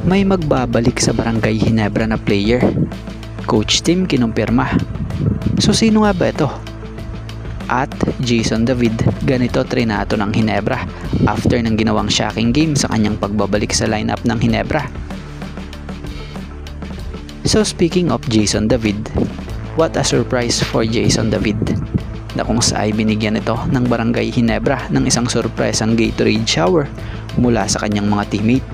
may magbabalik sa Barangay Ginebra na player. Coach Tim kinumpirma. So sino nga ba ito? At Jason David, ganito trinato ng Ginebra after ng ginawang shocking game sa kanyang pagbabalik sa lineup ng Ginebra. So speaking of Jason David, what a surprise for Jason David na kung saan binigyan ito ng Barangay Ginebra ng isang surpresang Gatorade shower mula sa kanyang mga teammate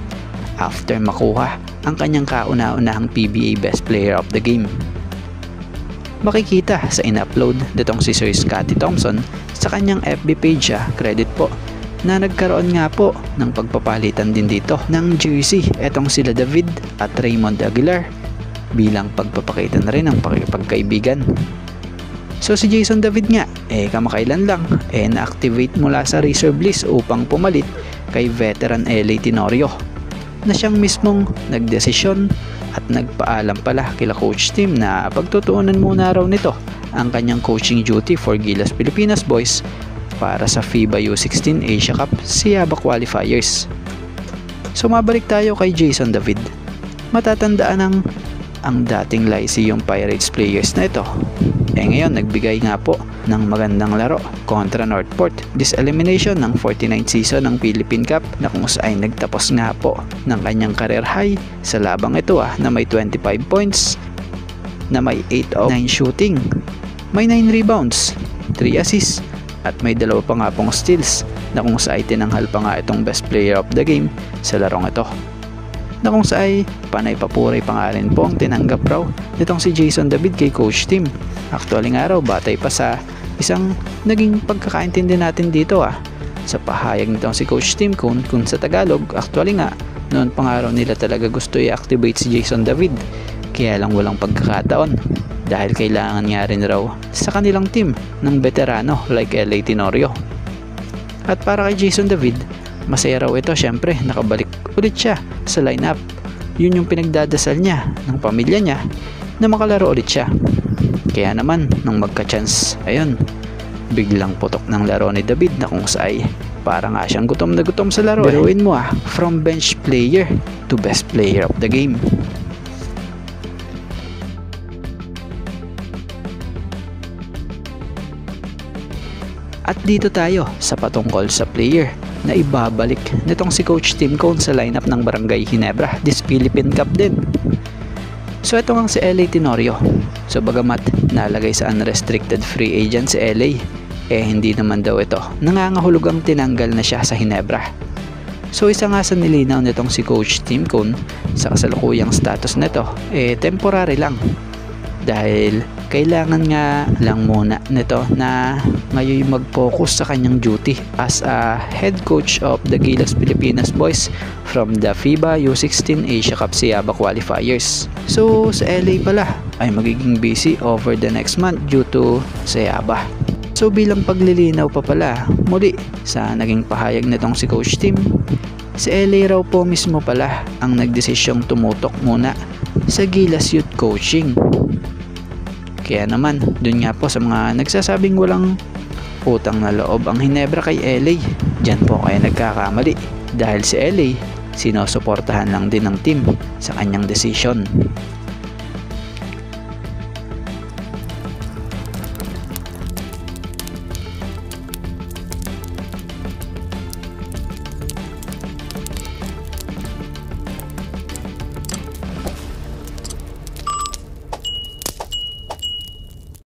after makuha ang kanyang kauna-unahang PBA Best Player of the Game. Makikita sa in-upload nitong si Sir Scotty Thompson sa kanyang FB page, credit po, na nagkaroon nga po ng pagpapalitan din dito ng jersey etong sila David at Raymond Aguilar bilang pagpapakita na rin ng pakikipagkaibigan. So si Jason David nga, kamakailan lang, na-activate mula sa Reserve list upang pumalit kay veteran LA Tenorio, na siyang mismong nagdesisyon at nagpaalam pala kila Coach Tim na pagtutuunan muna raw nito ang kanyang coaching duty for Gilas Pilipinas Boys para sa FIBA U16 Asia Cup SEABA qualifiers. So mabalik tayo kay Jason David. Matatandaan ang dating Lyceum Pirates players na ito. Ngayon nagbigay nga po ng magandang laro kontra Northport. This elimination ng 49th season ng Philippine Cup na kung saan nagtapos nga po ng kanyang career high sa labang ito na may 25 points, na may 8 of 9 shooting, may 9 rebounds, 3 assists, at may 2 pa nga pong steals na kung saan tinanghal pa nga itong best player of the game sa larong ito. Na kung saan panay papuray pa nga rin po ang tinanggap raw nitong si Jason David kay Coach Tim. Actually nga raw, batay pa sa isang naging pagkakaintindi natin dito sa pahayag nitong si Coach Tim kung sa Tagalog, actually nga noon pa nga raw nila talaga gusto i-activate si Jason David, kaya lang walang pagkakataon dahil kailangan nga rin raw sa kanilang team ng veterano like LA Tenorio. At para kay Jason David, masaya raw ito, syempre nakabalik ulit siya sa lineup. Yun yung pinagdadasal niya ng pamilya niya na makalaro ulit siya. Kaya naman nung magka-chance, ayun, biglang putok ng laro ni David na kung saan para nga siyang gutom na gutom sa laro. Biruin mo from bench player to best player of the game. At dito tayo sa patungkol sa player na ibabalik nitong si Coach Tim Cone sa lineup ng Barangay Ginebra this Philippine Cup din. So ito nga si LA Tenorio. So bagamat nalagay sa unrestricted free agent si LA, hindi naman daw ito nangangahulugang tinanggal na siya sa Ginebra. So isa nga sa nilinaw nitong si Coach Tim Cone sa kasalukuyang status nito, temporary lang. Dahil kailangan nga lang muna nito na ngayon mag-focus sa kanyang duty as a head coach of the Gilas Pilipinas Boys from the FIBA U16 Asia Cup SEABA qualifiers. So sa LA pala ay magiging busy over the next month due to SEABA. So bilang paglilinaw pa pala muli sa naging pahayag nitong si Coach Tim, si LA raw po mismo pala ang nagdesisyong tumutok muna sa Gilas Youth Coaching. Kaya naman, dun nga po sa mga nagsasabing walang utang na loob ang Ginebra kay LA, dyan po kayo nagkakamali dahil si LA sinusuportahan lang din ng team sa kanyang desisyon.